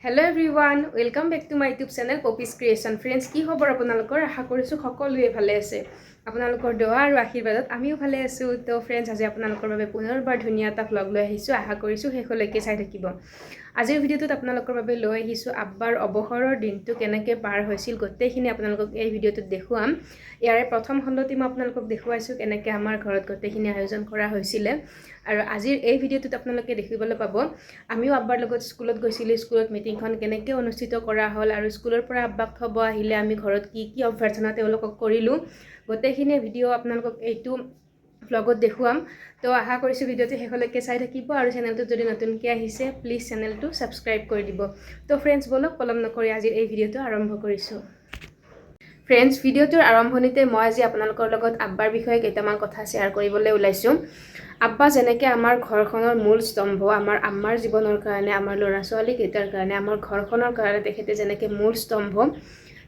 Hello everyone, welcome back to my YouTube channel Poppy's Creation. Friends, কি খবৰ আপোনালোকৰ? আশা কৰিছো সকলোৱে ভালে আছে। আপোনালোকৰ দোৱা আৰু আশীৰ্বাদত আমিও ভালে আছো। তো ফ্ৰেন্ডছ, আজি আপোনালোকৰ বাবে পুনৰবাৰ ধুনীয়া এটা ভ্লগ লৈ আহিছো। আশা কৰিছো শেষলৈকে চাই থাকিব। আজিৰ ভিডিঅ'টোত আপোনালোকৰ বাবে লৈ আহিছো আব্বাৰ অৱসৰৰ দিনটো কেনেকৈ পাৰ হৈছিল গোটেইখিনি আপোনালোকক এই ভিডিঅ'টোত দেখুৱাম। ইয়াৰে প্ৰথম খণ্ডতে মই আপোনালোকক দেখুৱাইছো কেনেকৈ আমাৰ ঘৰত গোটেইখিনি আয়োজন কৰা হৈছিল। আৰু আজিৰ এই ভিডিঅ'টোত আপোনালোকে দেখিবলৈ পাব আমিও আব্বাৰ লগত স্কুলত গৈছিলোঁ। স্কুলত মিটিংখন কেনেকৈ অনুষ্ঠিত কৰা হ'ল আৰু স্কুলৰ পৰা আব্বাক থ'ব আহিলে আমি ঘৰত কি কি অভ্যৰ্থনা তেওঁলোকক কৰিলোঁ, গোটেইখিনি ভিডিঅ' আপোনালোকক এইটো ব্লগত দেখুৱাম। তো আশা কৰিছোঁ ভিডিঅ'টো শেষলৈকে চাই থাকিব আৰু চেনেলটোত যদি নতুনকৈ আহিছে প্লিজ চেনেলটো ছাবস্ক্ৰাইব কৰি দিব। তো ফ্ৰেণ্ডছ, বলক পলম নকৰি আজিৰ এই ভিডিঅ'টো আৰম্ভ কৰিছোঁ। ফ্ৰেণ্ডছ, ভিডিঅ'টোৰ আৰম্ভণিতে মই আজি আপোনালোকৰ লগত আব্বাৰ বিষয়ে কেইটামান কথা শ্বেয়াৰ কৰিবলৈ ওলাইছোঁ। আব্বা যেনেকৈ আমাৰ ঘৰখনৰ মূল স্তম্ভ, আমাৰ আম্মাৰ জীৱনৰ কাৰণে, আমাৰ ল'ৰা ছোৱালীকেইটাৰ কাৰণে, আমাৰ ঘৰখনৰ কাৰণে তেখেতে যেনেকৈ মূল স্তম্ভ,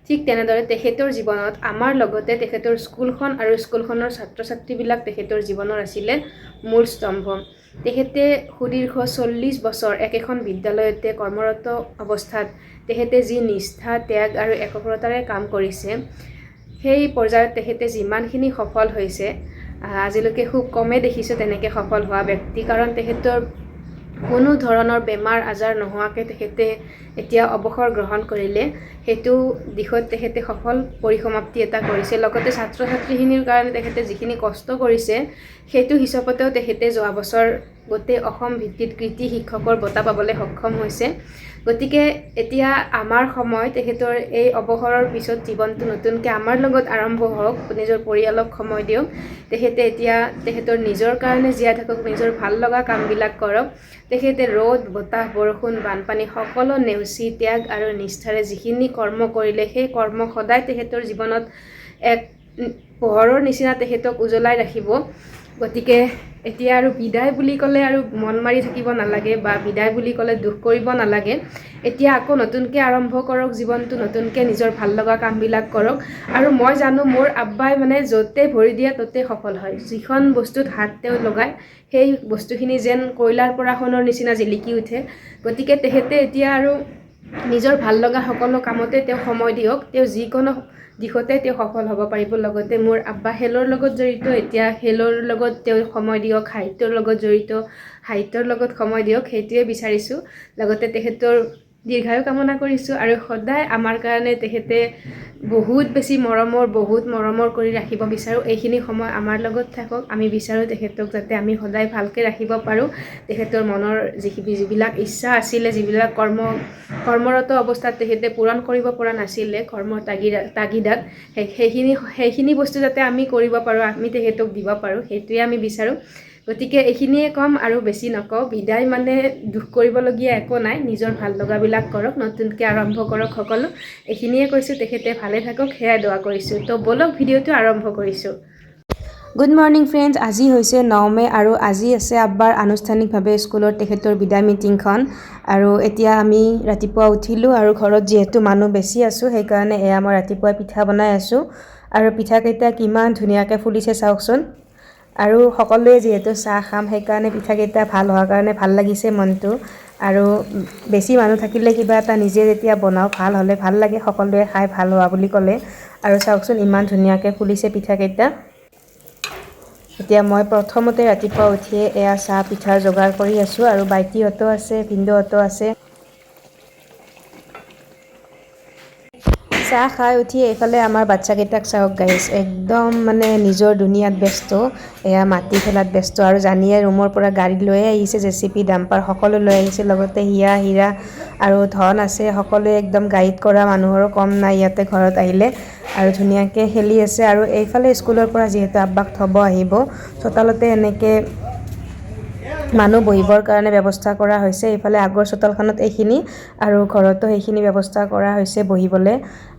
ঠিক তেনেদৰে তেখেতৰ জীৱনত আমাৰ লগতে তেখেতৰ স্কুলখন আৰু স্কুলখনৰ ছাত্ৰ ছাত্ৰীবিলাক তেখেতৰ জীৱনৰ আছিলে মূল স্তম্ভ। তেখেতে সুদীৰ্ঘ 40 বছৰ একেখন বিদ্যালয়তে কৰ্মৰত অৱস্থাত তেখেতে যি নিষ্ঠা, ত্যাগ আৰু একগ্ৰতাৰে কাম কৰিছে, সেই পৰ্যায়ত তেখেতে যিমানখিনি সফল হৈছে আজিলৈকে খুব কমেই দেখিছোঁ তেনেকৈ সফল হোৱা ব্যক্তি। কাৰণ তেখেতৰ কোনো ধৰণৰ বেমাৰ আজাৰ নোহোৱাকৈ তেখেতে এতিয়া অৱসৰ গ্ৰহণ কৰিলে। সেইটো দিশত তেখেতে সফল পৰিসমাপ্তি এটা কৰিছে। লগতে ছাত্ৰ ছাত্ৰীখিনিৰ কাৰণে তেখেতে যিখিনি কষ্ট কৰিছে সেইটো হিচাপতেও তেখেতে যোৱা বছৰ গোটেই অসম ভিত্তিত কৃতি শিক্ষকৰ বঁটা পাবলৈ সক্ষম হৈছে। গতিকে এতিয়া আমাৰ সময় তেখেতৰ এই অৱসৰৰ পিছত জীৱনটো নতুনকৈ আমাৰ লগত আৰম্ভ হওক, নিজৰ পৰিয়ালক সময় দিয়ক। তেখেতে এতিয়া তেখেতৰ নিজৰ কাৰণে জীয়াই থাকক, নিজৰ ভাল লগা কামবিলাক কৰক। তেখেতে ৰ'দ, বতাহ, বৰষুণ, বানপানী সকলো নেওচি ত্যাগ আৰু নিষ্ঠাৰে যিখিনি কৰ্ম কৰিলে সেই কৰ্ম সদায় তেখেতৰ জীৱনত এক পোহৰৰ নিচিনা তেখেতক উজ্বলাই ৰাখিব। গতিকে এতিয়া আৰু বিদায় বুলি ক'লে আৰু মন মাৰি থাকিব নালাগে বা বিদায় বুলি ক'লে দুখ কৰিব নালাগে। এতিয়া আকৌ নতুনকৈ আৰম্ভ কৰক জীৱনটো, নতুনকৈ নিজৰ ভাল লগা কামবিলাক কৰক। আৰু মই জানো মোৰ আব্বাই মানে য'তে ভৰি দিয়ে ত'তে সফল হয়। যিখন বস্তুত হাত তেওঁ লগায় সেই বস্তুখিনি যেন কয়লাৰ পৰা সোণৰ নিচিনা জিলিকি উঠে। গতিকে তেখেতে এতিয়া আৰু নিজৰ ভাল লগা সকলো কামতে তেওঁ সময় দিয়ক। তেওঁ যিকোনো দিশতে তেওঁ সফল হ'ব পাৰিব। লগতে মোৰ আব্বা খেলৰ লগত জড়িত, এতিয়া খেলৰ লগত তেওঁ সময় দিয়ক। সাহিত্যৰ লগত জড়িত, সাহিত্যৰ লগত সময় দিয়ক, সেইটোৱে বিচাৰিছোঁ। লগতে তেখেতৰ দীৰ্ঘায়ু কামনা কৰিছোঁ আৰু সদায় আমাৰ কাৰণে তেখেতে বহুত বেছি বহুত মৰমৰ কৰি ৰাখিব বিচাৰোঁ। এইখিনি সময় আমাৰ লগত থাকক। আমি বিচাৰোঁ তেখেতক যাতে আমি সদায় ভালকৈ ৰাখিব পাৰোঁ। তেখেতৰ মনৰ যিবিলাক ইচ্ছা আছিলে, যিবিলাক কৰ্মৰত অৱস্থাত তেখেতে পূৰণ কৰিব পৰা নাছিলে কৰ্মৰ তাগিদাত, সেইখিনি বস্তু যাতে আমি কৰিব পাৰোঁ, আমি তেখেতক দিব পাৰোঁ, সেইটোৱে আমি বিচাৰোঁ। গতিকে এইখিনিয়ে ক'ম আৰু বেছি নকওঁ। বিদায় মানে দুখ কৰিবলগীয়া একো নাই। নিজৰ ভাল লগাবিলাক কৰক, নতুনকৈ আৰম্ভ কৰক সকলো। এইখিনিয়ে কৈছোঁ। তেখেতে ভালে থাকক সেয়াই দোৱা কৰিছোঁ। তো বলক ভিডিঅ'টো আৰম্ভ কৰিছোঁ। গুড মৰ্ণিং ফ্ৰেণ্ডছ, আজি হৈছে 9 মে' আৰু আজি আছে আব্বাৰ আনুষ্ঠানিকভাৱে স্কুলত তেখেতৰ বিদায় মিটিংখন। আৰু এতিয়া আমি ৰাতিপুৱা উঠিলোঁ আৰু ঘৰত যিহেতু মানুহ বেছি আছোঁ সেইকাৰণে এয়া মই ৰাতিপুৱাই পিঠা বনাই আছোঁ। আৰু পিঠাকেইটা কিমান ধুনীয়াকৈ ফুলিছে চাওকচোন। আৰু সকলোৱে যিহেতু চাহ খাম সেইকাৰণে পিঠাকেইটা ভাল হোৱাৰ কাৰণে ভাল লাগিছে মনটো। আৰু বেছি মানুহ থাকিলে কিবা এটা নিজে যেতিয়া বনাওঁ ভাল হ'লে ভাল লাগে, সকলোৱে খাই ভাল হোৱা বুলি ক'লে। আৰু চাওকচোন ইমান ধুনীয়াকৈ ফুলিছে পিঠাকেইটা। এতিয়া মই প্ৰথমতে ৰাতিপুৱা উঠিয়ে এয়া চাহ পিঠাৰ যোগাৰ কৰি আছোঁ। আৰু বাইটিহঁতো আছে, ভিনদেউহঁতো আছে। চাহ খাই উঠি এইফালে আমাৰ বাচ্চাকেইটাক চাওক গাইছ, একদম মানে নিজৰ দুনিয়াত ব্যস্ত। এয়া মাটি খেলাত ব্যস্ত। আৰু জানিয়ে ৰুমৰ পৰা গাড়ী লৈয়ে আহিছে, JCB ডাম্পাৰ সকলো লৈ আহিছে। লগতে হিয়া, হীৰা আৰু ধন আছে। সকলোৱে একদম গাড়ীত কৰা মানুহৰো কম নাই ইয়াতে ঘৰত আহিলে। আৰু ধুনীয়াকৈ খেলি আছে। আৰু এইফালে স্কুলৰ পৰা যিহেতু আব্বাক থ'ব আহিব, চোতালতে এনেকৈ মানুহ বহিবৰ কাৰণে ব্যৱস্থা কৰা হৈছে। এইফালে আগৰ চোতালখনত এইখিনি আৰু ঘৰতো সেইখিনি ব্যৱস্থা কৰা হৈছে বহিবলৈ।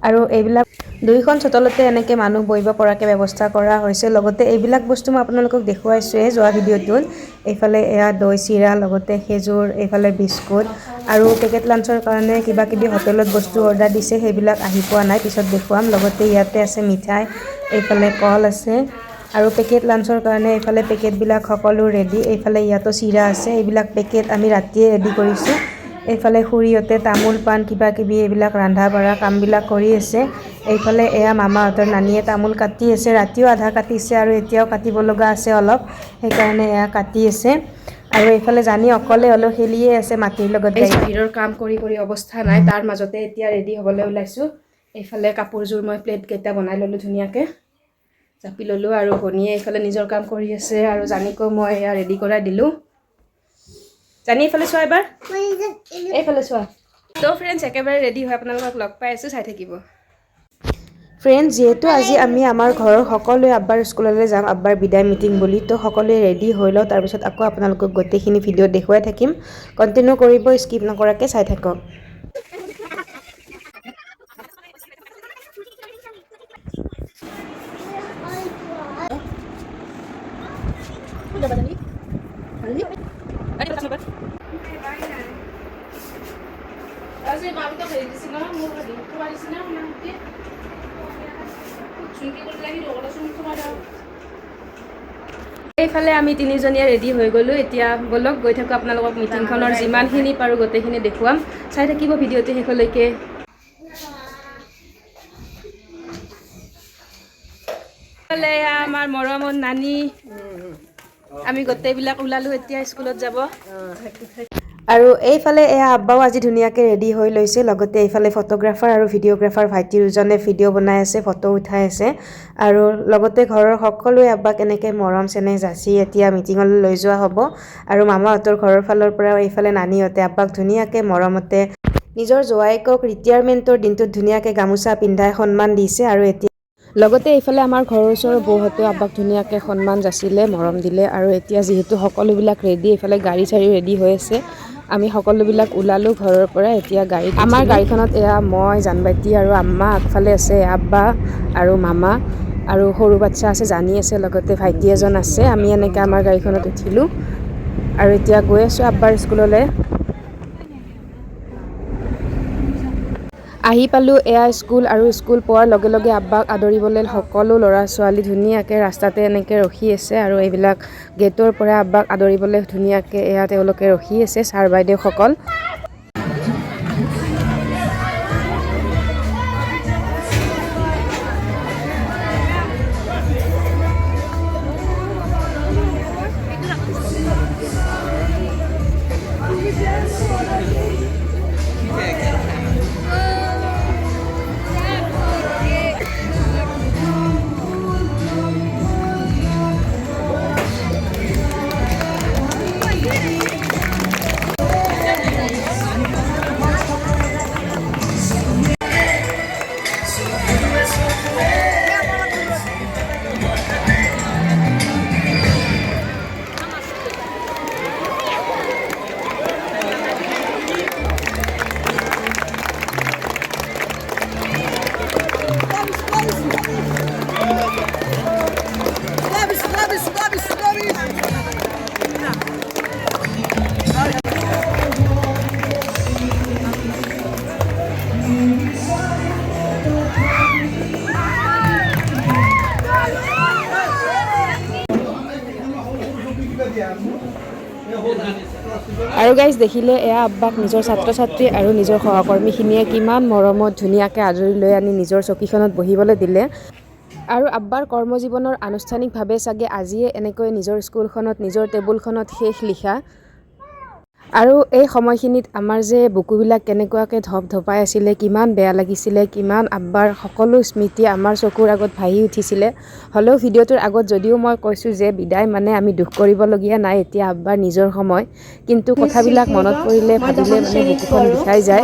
আৰু এইবিলাক দুইখন চোতালতে এনেকৈ মানুহ বহিব পৰাকৈ ব্যৱস্থা কৰা হৈছে। লগতে এইবিলাক বস্তু মই আপোনালোকক দেখুৱাইছোঁৱে যোৱা ভিডিঅ'টোত। এইফালে এয়া দৈ চিৰা, লগতে খেজুৰ, এইফালে বিস্কুট আৰু পেকেট লাঞ্চৰ কাৰণে কিবা কিবি হোটেলত বস্তু অৰ্ডাৰ দিছে, সেইবিলাক আহি পোৱা নাই, পিছত দেখুৱাম। লগতে ইয়াতে আছে মিঠাই, এইফালে কল আছে। আৰু পেকেট লাঞ্চৰ কাৰণে এইফালে পেকেটবিলাক সকলো ৰেডি। এইফালে ইয়াতো চিৰা আছে, এইবিলাক পেকেট আমি ৰাতিয়ে ৰেডি কৰিছোঁ। এইফালে খুৰীহঁতে তামোল পাণ কিবা কিবি এইবিলাক ৰন্ধা বঢ়া কামবিলাক কৰি আছে। এইফালে এয়া মামাহঁতৰ নানীয়ে তামোল কাটি আছে, ৰাতিও আধা কাটিছে আৰু এতিয়াও কাটিব লগা আছে অলপ, সেইকাৰণে এয়া কাটি আছে। আৰু এইফালে জানি অকলে হ'লেও খেলিয়ে আছে মাটিৰ লগত। এই বাহিৰৰ কাম কৰি কৰি অৱস্থা নাই, তাৰ মাজতে এতিয়া ৰেডি হ'বলৈ ওলাইছোঁ। এইফালে কাপোৰযোৰ মই প্লেটকেইটা বনাই ল'লোঁ ধুনীয়াকৈ, জাপি ল'লোঁ আৰু ভনীয়ে এইফালে নিজৰ কাম কৰি আছে আৰু জানিকো মই এয়া ৰেডি কৰাই দিলোঁ। জানি এইফালে চোৱা, এবাৰ এইফালে চোৱা। তো ফ্ৰেণ্ডছ একেবাৰে ৰেডি হৈ আপোনালোকক লগ পাই আছোঁ, চাই থাকিব। ফ্ৰেণ্ডছ, যিহেতু আজি আমি আমাৰ ঘৰৰ সকলোৱে আব্বাৰ স্কুললৈ যাম, আব্বাৰ বিদায় মিটিং বুলি, তো সকলোৱে ৰেডি হৈ লওঁ, তাৰপিছত আকৌ আপোনালোকক গোটেইখিনি ভিডিঅ' দেখুৱাই থাকিম। কণ্টিনিউ কৰিব, স্কিপ নকৰাকৈ চাই থাকক। এইফালে আমি তিনিজনীয়ে ৰেডি হৈ গ'লোঁ। এতিয়া ব'লক গৈ থাকোঁ, আপোনালোকক মিটিংখনৰ যিমানখিনি পাৰোঁ গোটেইখিনি দেখুৱাম, চাই থাকিব ভিডিঅ'টো শেষলৈকে। আমাৰ মৰমৰ নানী, আমি গোটেইবিলাক ওলালোঁ এতিয়া স্কুলত যাব। আৰু এইফালে এয়া আব্বাও আজি ধুনীয়াকৈ ৰেডি হৈ লৈছে, লগতে এইফালে ফটোগ্ৰাফাৰ আৰু ভিডিঅ'গ্ৰাফাৰ ভাইটি দুজনে ভিডিঅ' বনাই আছে, ফটো উঠাই আছে। আৰু লগতে ঘৰৰ সকলোৱে আব্বাক এনেকৈ মৰম চেনেহ যাচি এতিয়া মিটিঙলৈ লৈ যোৱা হ'ব। আৰু মামাহঁতৰ ঘৰৰ ফালৰ পৰাও এইফালে নানীহঁতে আব্বাক ধুনীয়াকৈ মৰমতে নিজৰ জোৱাইকক ৰিটায়াৰমেণ্টৰ দিনটোত ধুনীয়াকৈ গামোচা পিন্ধাই সন্মান দিছে। আৰু এতিয়া লগতে এইফালে আমাৰ ঘৰৰ ওচৰৰ বৌহঁতেও আব্বাক ধুনীয়াকৈ সন্মান যাচিলে, মৰম দিলে। আৰু এতিয়া যিহেতু সকলোবিলাক ৰেডি, এইফালে গাড়ী চাড়ী ৰেডি হৈ আছে, আমি সকলোবিলাক ওলালোঁ ঘৰৰ পৰা। এতিয়া গাড়ীত, আমাৰ গাড়ীখনত এয়া মই, জানবাইটি আৰু আম্মা, আগফালে আছে আব্বা আৰু মামা, আৰু সৰু বাচ্ছা আছে, জানি আছে, লগতে ভাইটি এজন আছে। আমি এনেকৈ আমাৰ গাড়ীখনত উঠিলোঁ আৰু এতিয়া গৈ আছোঁ আব্বাৰ স্কুললৈ। আহি পালোঁ এয়া স্কুল, আৰু স্কুল পোৱাৰ লগে লগে আব্বাক আদৰিবলৈ সকলো ল'ৰা ছোৱালী ধুনীয়াকৈ ৰাস্তাতে এনেকৈ ৰখি আছে। আৰু এইবিলাক গেটৰ পৰা আব্বাক আদৰিবলৈ ধুনীয়াকৈ এয়া তেওঁলোকে ৰখি আছে, ছাৰ বাইদেউসকল। আৰু গাইজ দেখিলে এয়া আব্বাক নিজৰ ছাত্ৰ ছাত্ৰী আৰু নিজৰ সহকৰ্মীখিনিয়ে কিমান মৰমত ধুনীয়াকৈ আদৰি লৈ আনি নিজৰ চকীখনত বহিবলৈ দিলে। আৰু আব্বাৰ কৰ্মজীৱনৰ আনুষ্ঠানিকভাৱে চাগে আজিয়ে এনেকৈ নিজৰ স্কুলখনত, নিজৰ টেবুলখনত শেষ লিখা। আৰু এই সময়খিনিত আমাৰ যে বুকুবিলাক কেনেকুৱাকৈ ধপধপাই আছিলে, কিমান বেয়া লাগিছিলে, কিমান আব্বাৰ সকলো স্মৃতি আমাৰ চকুৰ আগত ভাহি উঠিছিলে। হ'লেও ভিডিঅ'টোৰ আগত যদিও মই কৈছোঁ যে বিদায় মানে আমি দুখ কৰিবলগীয়া নাই, এতিয়া আব্বাৰ নিজৰ সময়, কিন্তু কথাবিলাক মনত পৰিলে, ভাবিলে মানে বুকুখন বিষাই যায়।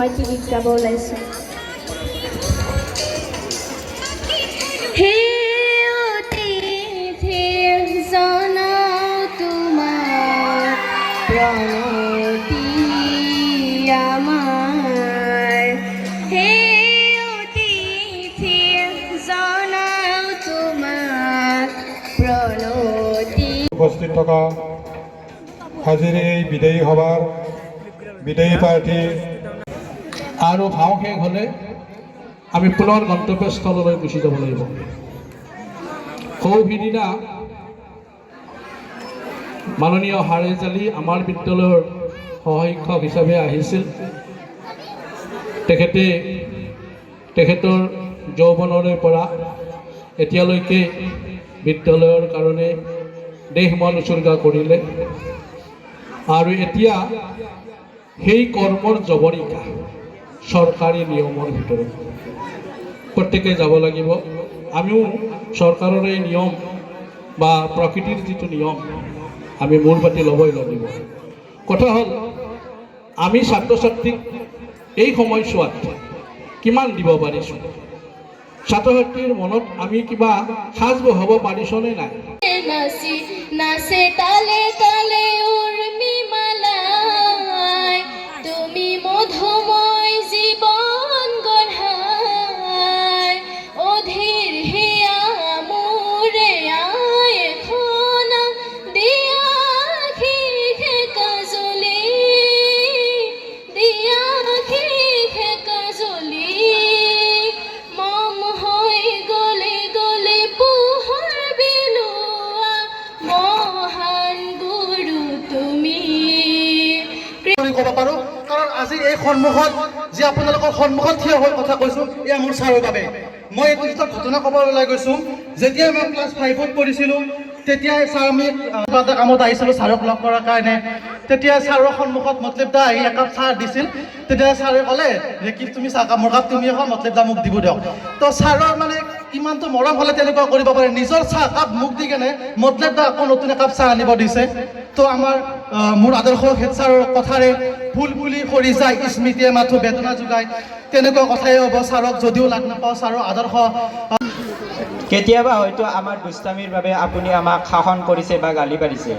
উপস্থিত থকা আজিৰ এই বিদায়ী সভাৰ বিদায়ী প্ৰাৰ্থী আৰু ভাও শেষ হ'লে আমি পুনৰ গন্তব্যস্থললৈ গুচি যাব লাগিব। সৌভিদিনা মাননীয় হাৰেজালি আমাৰ বিদ্যালয়ৰ সহশিক্ষক হিচাপে আহিছিল। তেখেতৰ যৌৱনৰে পৰা এতিয়ালৈকে বিদ্যালয়ৰ কাৰণে দেহ মন উচৰ্গা কৰিলে আৰু এতিয়া সেই কৰ্মৰ জবনিকা চৰকাৰী নিয়মৰ ভিতৰত প্ৰত্যেকে যাব লাগিব। আমিও চৰকাৰৰ এই নিয়ম বা প্ৰকৃতিৰ যিটো নিয়ম আমি মূৰ পাতি ল'বই লাগিব। কথা হ'ল আমি ছাত্ৰ ছাত্ৰীক এই সময়ছোৱাত কিমান দিব পাৰিছোঁ, ছাত্ৰ ছাত্ৰীৰ মনত আমি কিবা সাজ বহাব পাৰিছোঁনে নাই? নাচি নাচে তালে তালে উৰ্মি মালাই, তুমি মধুময় জীৱন গঢ়াই, অধীৰ হিয়া মোৰে আই এখন দিয়া শিষে কাজলি, দিয়া শিষে কাজলি, মম হৈ গলে গলে পোহৰ বিলোৱা, মহান গুৰু তুমি। ক'ব পাৰোঁ, কাৰণ আজি এই সন্মুখত যে আপোনালোকৰ সন্মুখত থিয় হৈ কথা কৈছোঁ, এয়া মোৰ ছাৰৰ বাবে। মই এইটো এটা ঘটনা ক'ব ওলাই গৈছোঁ। যেতিয়া মই ক্লাছ 5ত পঢ়িছিলোঁ তেতিয়াই ছাৰ আমি এটা কামত আহিছিলোঁ ছাৰক লগ কৰাৰ কাৰণে। তেতিয়া ছাৰৰ সন্মুখত মতলবদা আহি একাপ চাহ দিছিল। তেতিয়া ছাৰে ক'লে যে কি তুমি চাহ মোৰ কাপ তুমি এখন মতলবদা মোক দিব দিয়ক। তো ছাৰৰ মানে কিমানটো মৰম হ'লে তেনেকুৱা কৰিব পাৰে, নিজৰ চাহ কাপ মোক দি কেনে মতলবদা আকৌ নতুন একাপ চাহ আনিব দিছে। তো আমাৰ মোৰ আদৰ্শ হেড ছাৰৰ কথাৰে ফুল ফুলি সৰি যায়, স্মৃতিয়ে মাথো বেদনা যোগায়, তেনেকুৱা কথাই হ'ব। ছাৰক যদিও লাগ নাপাওঁ, ছাৰৰ আদৰ্শ কেতিয়াবা হয়তো আমাৰ দুষ্টামিৰ বাবে আপুনি আমাক শাসন কৰিছে বা গালি পাৰিছে,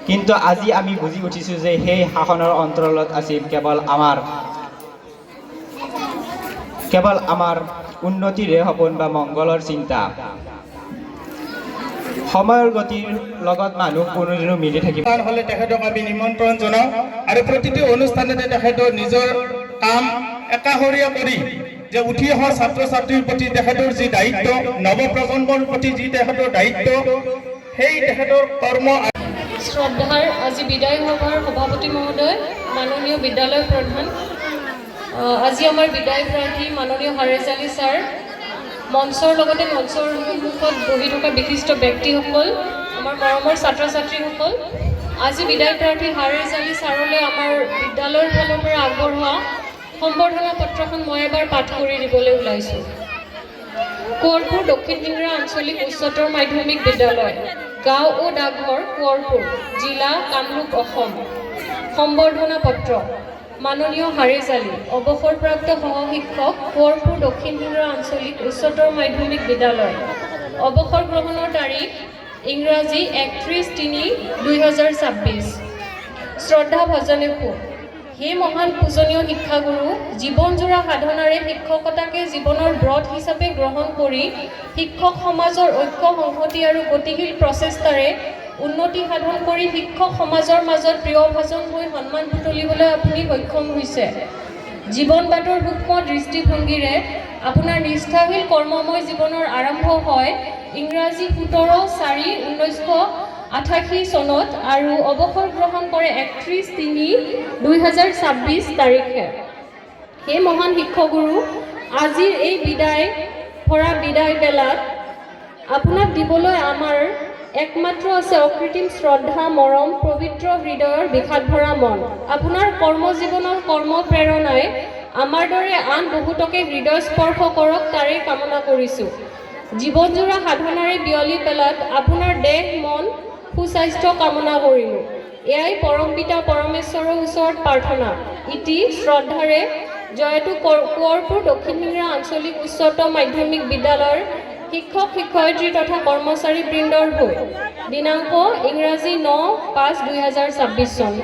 কিন্তু আজি আমি বুজি উঠিছোঁ যে সেই শাসনৰ অন্তৰালত আছিল কেৱল আমাৰ উন্নতিৰে সপোন বা মংগলৰ চিন্তা। সময়ৰ গতিৰ লগত মানুহ কোনোদিনো মিলি থাকিব হ'লে তেখেতক আমি নিমন্ত্ৰণ জনাওঁ আৰু প্ৰতিটো অনুষ্ঠানতে তেখেতৰ নিজৰ কাম একাষৰীয়া কৰি যে উঠি অহা ছাত্ৰ ছাত্ৰীৰ প্ৰতি তেখেতৰ যি দায়িত্ব, নৱপ্ৰজন্মৰ প্ৰতি যি তেখেতৰ দায়িত্ব, সেই তেখেতৰ কৰ্ম। শ্ৰদ্ধাৰ আজি বিদায় সভাৰ সভাপতি মহোদয়, মাননীয় বিদ্যালয় প্ৰধান, আজি আমাৰ বিদায় প্ৰাৰ্থী মাননীয় হাৰেছ আলী ছাৰ, মঞ্চৰ লগতে মঞ্চৰ সন্মুখত বহি থকা বিশিষ্ট ব্যক্তিসকল, আমাৰ মৰমৰ ছাত্ৰ ছাত্ৰীসকল, আজি বিদায় প্ৰাৰ্থী হাৰেছ আলী ছাৰলৈ আমাৰ বিদ্যালয়ৰ ফালৰ পৰা আগবঢ়োৱা সম্বৰ্ধনা পত্ৰখন মই এবাৰ পাঠ কৰি দিবলৈ ওলাইছোঁ। কোঁৱৰপুৰ দক্ষিণ সিংৰা আঞ্চলিক উচ্চতৰ মাধ্যমিক বিদ্যালয়, গাঁও ও ডাকঘৰ, কোঁৱৰপুৰ, জিলা কামৰূপ, অসম। সম্বৰ্ধনা পত্ৰ মাননীয় হাৰেছ আলী, অৱসৰপ্ৰাপ্ত সহশিক্ষক, কোঁৱৰপুৰ দক্ষিণ সিংৰা আঞ্চলিক উচ্চতৰ মাধ্যমিক বিদ্যালয়। অৱসৰ গ্ৰহণৰ তাৰিখ ইংৰাজী 31/3/2026। শ্ৰদ্ধা ভজনেপু। হে মহান পূজনীয় শিক্ষাগুৰু, জীৱনজোৰা সাধনাৰে শিক্ষকতাকে জীৱনৰ ব্ৰত হিচাপে গ্ৰহণ কৰি শিক্ষক সমাজৰ ঐক্য সংহতি আৰু গতিশীল প্ৰচেষ্টাৰে উন্নতি সাধন কৰি শিক্ষক সমাজৰ মাজত প্ৰিয়ভাজন হৈ সন্মান বুটলিবলৈ আপুনি সক্ষম হৈছে। জীৱন বাটৰ সূক্ষ্ম দৃষ্টিভংগীৰে আপোনাৰ নিষ্ঠাশীল কৰ্মময় জীৱনৰ আৰম্ভ হয় ইংৰাজী 17/4/1988 চনত আৰু অৱসৰ গ্ৰহণ কৰে 31/3/2026 তাৰিখে। সেই মহান শিক্ষাগুৰু, আজিৰ এই বিদায় বেলাত আপোনাক দিবলৈ আমাৰ একমাত্ৰ আছে অকৃত্ৰিম শ্ৰদ্ধা, মৰম, পবিত্ৰ হৃদয়ৰ বিষাদ ভৰা মন। আপোনাৰ কৰ্মজীৱনৰ কৰ্মপ্ৰেৰণাই আমাৰ দৰে আন বহুতকে হৃদয় স্পৰ্শ কৰক, তাৰেই কামনা কৰিছোঁ। জীৱনজোৰা সাধনাৰে বিয়লি পেলাত আপোনাৰ দেহ মন সুস্বাস্থ্য কামনা কৰিলোঁ। এয়াই পৰম পিতা পৰমেশ্বৰৰ ওচৰত প্ৰাৰ্থনা। ইতি শ্ৰদ্ধাৰে জয়তু কোঁৱৰপুৰ দক্ষিণ সিংৰা আঞ্চলিক উচ্চতৰ মাধ্যমিক বিদ্যালয়ৰ শিক্ষক শিক্ষয়িত্ৰী তথা কৰ্মচাৰী বৃন্দৰ হৈ দিনাংক ইংৰাজী 9/5/2026 চন।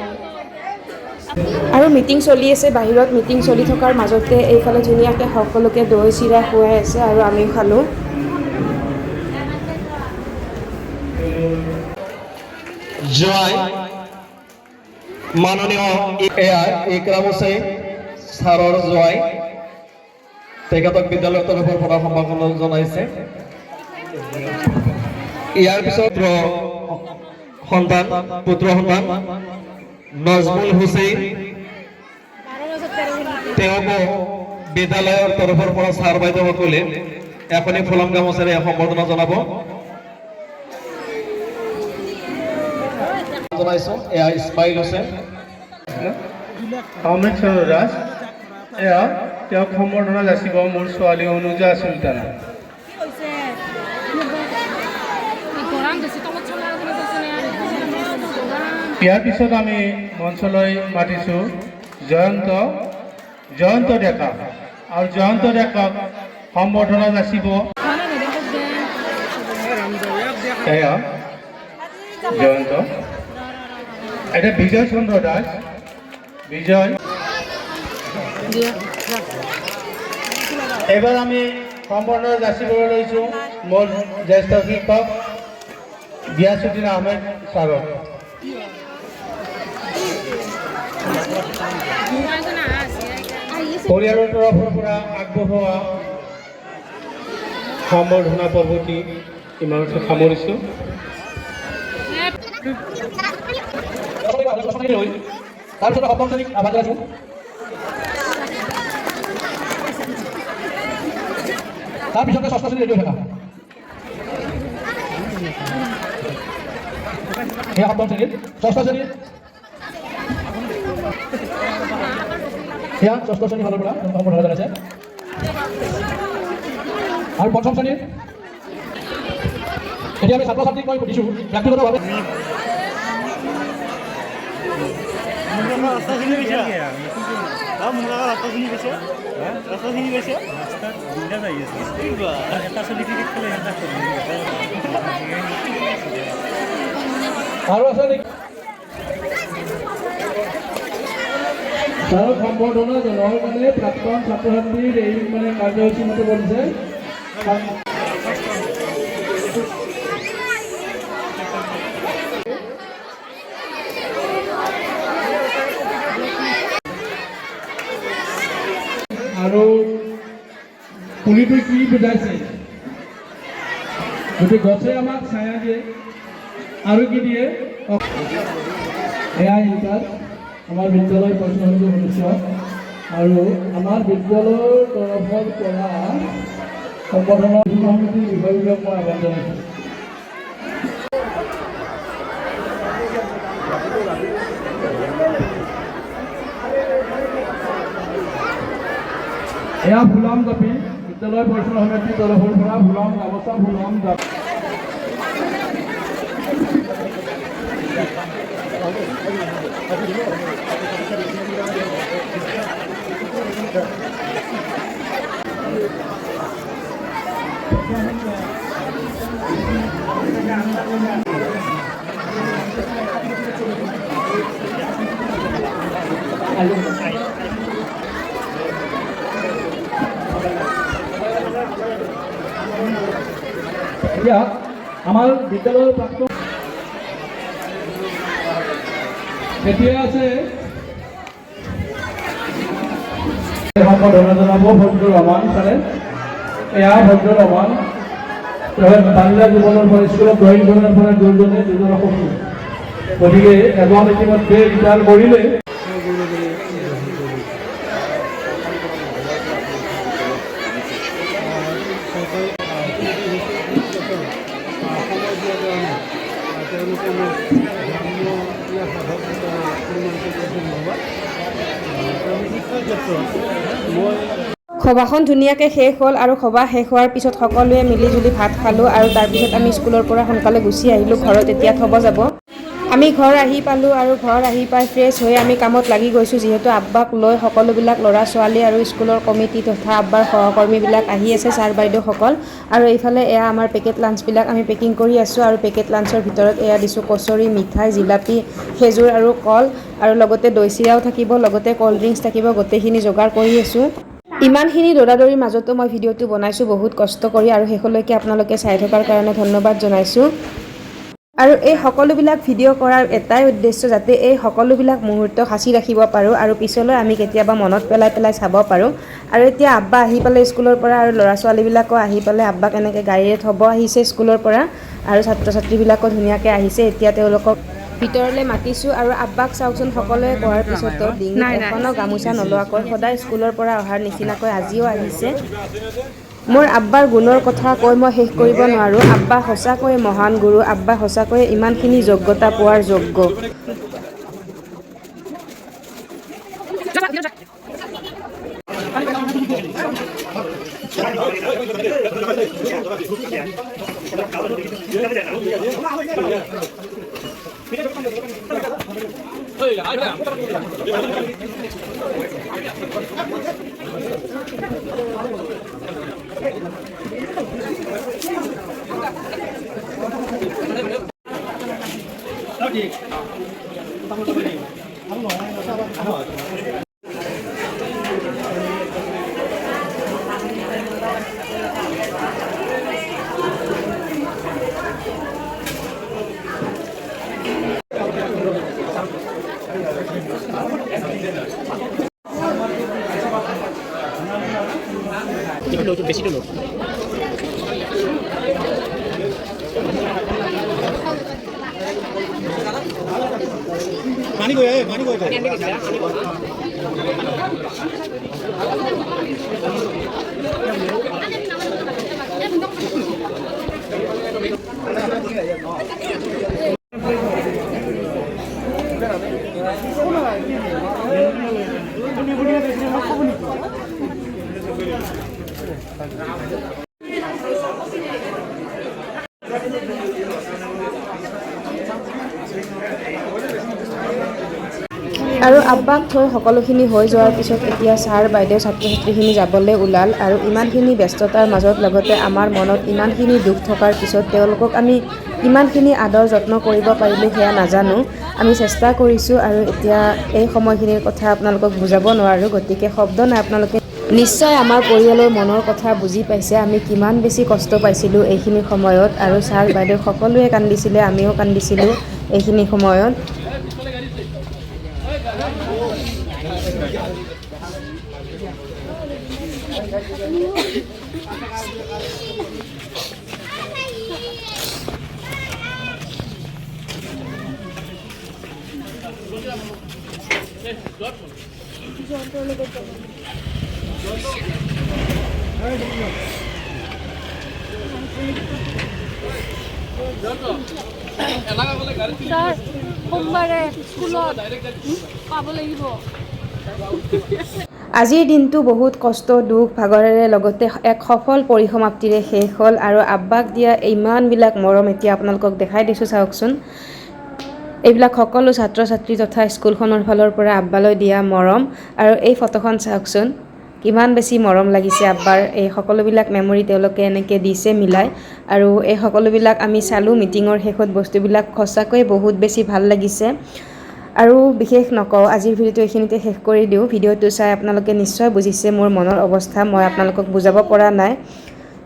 আৰু মিটিং চলি আছে বাহিৰত। মিটিং চলি থকাৰ মাজতে এইফালে ধুনীয়াকৈ সকলোকে দৈ চিৰা খুৱাই আছে আৰু আমিও খালোঁ। জয় মাননীয় ইকৰাম হুছেইন ছাৰৰ জয়, তেখেতক বিদ্যালয়ৰ তৰফৰ পৰা সম্বৰ্ধনা জনাইছে। ইয়াৰ পিছত পুত্ৰ সন্তান নজমুল হুছেইন তেওঁকো বিদ্যালয়ৰ তৰফৰ পৰা ছাৰ বাইদেউসকলে এখনি ফুলাম গামোচাৰে সম্বৰ্ধনা জনাব। জনাইছো এয়া ইছমাইল হুছেইন অমৃত দাস এয়া তেওঁক সম্বৰ্ধনা যাচিব মোৰ ছোৱালী অনুজা চুলতানা। ইয়াৰ পিছত আমি মঞ্চলৈ মাতিছোঁ জয়ন্ত ডেকা আৰু জয়ন্ত ডেকাক সম্বৰ্ধনা যাচিব এয়া জয়ন্ত। এটা বিজয় চন্দ্ৰ দাস বিজয়। এইবাৰ আমি সম্বৰ্ধনা যাচিবলৈ লৈছোঁ মোৰ জ্যেষ্ঠ শিক্ষক গিয়াছুদ্দিন আহমেদ ছাৰক। পৰিয়ালৰ তৰফৰ পৰা আগবঢ়োৱা সম্বৰ্ধনা পৰ্বটি ইমানতে সামৰিছোঁ। তাৰপিছত সপ্তম শ্ৰেণীক আহ্বান জনাইছোঁ। তাৰপিছতে ষষ্ঠ শ্ৰেণী ৰেডি হৈ থকা সেয়া সপ্তম শ্ৰেণীৰ। ষষ্ঠ শ্ৰেণীৰ সেয়া ষষ্ঠ শ্ৰেণীৰ ফালৰ পৰা সম্বৰ্ধনা জনাইছে। আৰু পঞ্চম শ্ৰেণীৰ এতিয়া আমি ছাত্ৰ ছাত্ৰীক মই সুধিছোঁ ব্যক্তিগতভাৱে আৰু আছে নেকি ছাৰক সম্বৰ্ধনা জনোৱাৰ কাৰণে প্ৰাক্তন ছাত্ৰ ছাত্ৰীৰ এই মানে কাৰ্যসূচী মতে বলিছে। আৰু পুলিটো কি বুজাইছে, গতিকে গছে আমাক ছায়া দিয়ে আৰু কি দিয়ে এয়া ইনকাত আমাৰ বিদ্যালয় পৰিচালনা সদস্য আৰু আমাৰ বিদ্যালয়ৰ তৰফৰ পৰা সম্বৰ্ধনা সমিতিৰ বিষয়বিলাক মই আহ্বান জনাইছোঁ। এয়া ফুলাম জাপি বিদ্যালয় পৰিচালনা সমিতিৰ তৰফৰ পৰা ফুলাম গামোচা ফুলাম জাপি এতিয়া আমাৰ বিদ্যালয়ৰ প্ৰাক্তন এতিয়া আছে সম্বৰ্ধনা জনাব ফজলুৰ ৰহমান ছাৰে। এয়া ফজলুৰ ৰহমান বাংলা জীৱনৰ পৰা স্কুলত ড্ৰয়িং কৰাৰ পৰা দুজনে দুজনৰ সপোন, গতিকে এজন ইতিমধ্যে ৰিটায়াৰ কৰিলে। সভাখন ধুনীয়াকৈ শেষ হ'ল আৰু সভা শেষ হোৱাৰ পিছত সকলোৱে মিলিজুলি ভাত খালোঁ আৰু তাৰপিছত আমি স্কুলৰ পৰা সোনকালে গুচি আহিলোঁ ঘৰত এতিয়া থ'ব যাব। আমি ঘৰ আহি পালোঁ আৰু ঘৰ আহি পাই ফ্ৰেছ হৈ আমি কামত লাগি গৈছোঁ, যিহেতু আব্বাক লৈ সকলোবিলাক ল'ৰা ছোৱালী আৰু স্কুলৰ কমিটি তথা আব্বাৰ সহকৰ্মীবিলাক আহি আছে, ছাৰ বাইদেউসকল। আৰু এইফালে এয়া আমাৰ পেকেট লাঞ্চবিলাক আমি পেকিং কৰি আছোঁ আৰু পেকেট লাঞ্চৰ ভিতৰত এয়া দিছোঁ কচৰি, মিঠাই, জিলাপি, খেজুৰ আৰু কল আৰু লগতে দৈ চিৰাও থাকিব, লগতে ক'ল্ড ড্ৰিংকছ থাকিব, গোটেইখিনি যোগাৰ কৰি আছোঁ। ইমানখিনি দৌৰাদৌৰিৰ মাজতো মই ভিডিঅ'টো বনাইছোঁ বহুত কষ্ট কৰি আৰু শেষলৈকে আপোনালোকে চাই থকাৰ কাৰণে ধন্যবাদ জনাইছোঁ। আৰু এই সকলোবিলাক ভিডিঅ' কৰাৰ এটাই উদ্দেশ্য, যাতে এই সকলোবিলাক মুহূৰ্ত সাঁচি ৰাখিব পাৰোঁ আৰু পিছলৈ আমি কেতিয়াবা মনত পেলাই চাব পাৰোঁ। আৰু এতিয়া আব্বা আহি পালে স্কুলৰ পৰা আৰু ল'ৰা ছোৱালীবিলাকো আহি পালে আব্বাক এনেকৈ গাড়ীৰে থ'ব আহিছে স্কুলৰ পৰা আৰু ছাত্ৰ ছাত্ৰীবিলাকো ধুনীয়াকৈ আহিছে। এতিয়া তেওঁলোকক ভিতৰলৈ মাতিছোঁ আৰু আব্বাক চাওকচোন সকলোৱে কৰাৰ পিছতো ডিঙিত এখনো গামোচা নলোৱাকৈ সদায় স্কুলৰ পৰা অহাৰ নিচিনাকৈ আজিও আহিছে। মোৰ আব্বাৰ গুণৰ কথা কৈ মই শেষ কৰিব নোৱাৰোঁ। আব্বা সঁচাকৈয়ে মহান গুৰু, আব্বা সঁচাকৈয়ে ইমানখিনি যোগ্যতা পোৱাৰ যোগ্য। আৰু আব্বাক থৈ সকলোখিনি হৈ যোৱাৰ পিছত এতিয়া ছাৰ বাইদেউ ছাত্ৰ ছাত্ৰীখিনি যাবলৈ ওলাল। আৰু ইমানখিনি ব্যস্ততাৰ মাজত লগতে আমাৰ মনত ইমানখিনি দুখ থকাৰ পিছত তেওঁলোকক আমি ইমানখিনি আদৰ যত্ন কৰিব পাৰিলোঁ সেয়া নাজানো। আমি চেষ্টা কৰিছোঁ আৰু এতিয়া এই সময়খিনিৰ কথা আপোনালোকক বুজাব নোৱাৰোঁ, গতিকে শব্দ নাই। আপোনালোকে নিশ্চয় আমাৰ পৰিয়ালৰ মনৰ কথা বুজি পাইছে, আমি কিমান বেছি কষ্ট পাইছিলোঁ এইখিনি সময়ত। আৰু ছাৰ বাইদেউ সকলোৱে কান্দিছিলে, আমিও কান্দিছিলোঁ এইখিনি সময়ত। আজিৰ দিনটো বহুত কষ্ট, দুখ, ভাগৰেৰে লগতে এক সফল পৰিসমাপ্তিৰে শেষ হ'ল। আৰু আব্বাক দিয়া ইমানবিলাক মৰম এতিয়া আপোনালোকক দেখাই দিছোঁ চাওকচোন। এইবিলাক সকলো ছাত্ৰ ছাত্ৰী তথা স্কুলখনৰ ফালৰ পৰা আব্বালৈ দিয়া মৰম। আৰু এই ফটোখন চাওকচোন, কিমান বেছি মৰম লাগিছে আব্বাৰ। এই সকলোবিলাক মেমৰি তেওঁলোকে এনেকৈ দিছে মিলাই। আৰু এই সকলোবিলাক আমি চালোঁ মিটিঙৰ শেষত, বস্তুবিলাক সঁচাকৈ বহুত বেছি ভাল লাগিছে। আৰু বিশেষ নকওঁ, আজিৰ ভিডিঅ'টো এইখিনিতে শেষ কৰি দিওঁ। ভিডিঅ'টো চাই আপোনালোকে নিশ্চয় বুজিছে মোৰ মনৰ অৱস্থা, মই আপোনালোকক বুজাব পৰা নাই।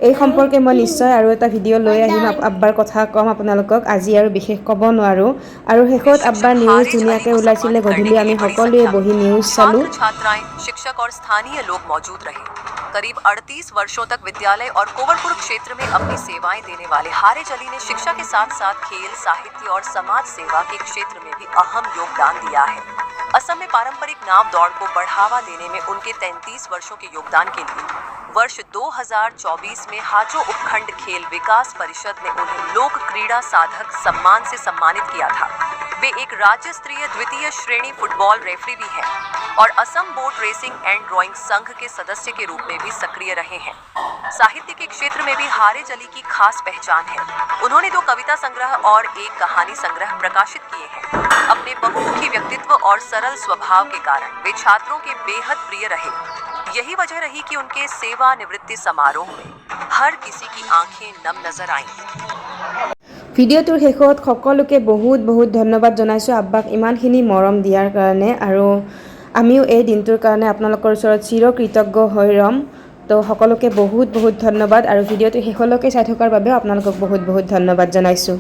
এই সম্পৰ্কে মই নিশ্চয় আৰু এটা ভিডিঅ' লৈ আহিম, আব্বাৰ কথা ক'ম আপোনালোকক। আজি আৰু বিশেষ ক'ব নোৱাৰোঁ। আৰু শেষত আব্বাৰ নিউজ ধুনীয়াকৈ ওলাইছিলে, গধূলি আমি সকলোৱে বহি নিউজ চালোঁ। छात्राएं, शिक्षक और स्थानीय लोग मौजूद रहे। करीब 38 वर्षों तक विद्यालय और कुंवरपुर क्षेत्र में अपनी सेवाएं देने वाले हारे जली ने शिक्षा के साथ साथ खेल, साहित्य और समाज सेवा के क्षेत्र में भी अहम योगदान दिया है। असम में पारंपरिक नाव दौड़ को बढ़ावा देने में उनके 33 वर्षों के योगदान के लिए वर्ष 2024 में हाजो उपखंड खेल विकास परिषद ने उन्हें लोक क्रीड़ा साधक सम्मान से सम्मानित किया था। वे एक राज्य स्तरीय द्वितीय श्रेणी फुटबॉल रेफरी भी हैं और Assam boat racing and drawing संघ के सदस्य के रूप में भी सक्रिय रहे हैं। साहित्य के क्षेत्र में भी हारे जली की खास पहचान है। उन्होंने 2 कविता संग्रह और 1 कहानी संग्रह प्रकाशित किए हैं। अपने बहुमुखी व्यक्तित्व और सरल स्वभाव के कारण वे छात्रों के बेहद प्रिय रहे। यही वजह रही कि उनके सेवानिवृत्ति समारोह में हर किसी की आंखें नम नजर आईं। ভিডিঅ'টোৰ শেষত সকলোকে বহুত বহুত ধন্যবাদ জনাইছোঁ আব্বাক ইমানখিনি মৰম দিয়াৰ কাৰণে। আৰু আমিও এই দিনটোৰ কাৰণে আপোনালোকৰ ওচৰত চিৰকৃতজ্ঞ হৈ ৰ'ম। তো সকলোকে বহুত বহুত ধন্যবাদ। আৰু ভিডিঅ'টো শেষলৈকে চাই থকাৰ বাবেও আপোনালোকক বহুত বহুত ধন্যবাদ জনাইছোঁ।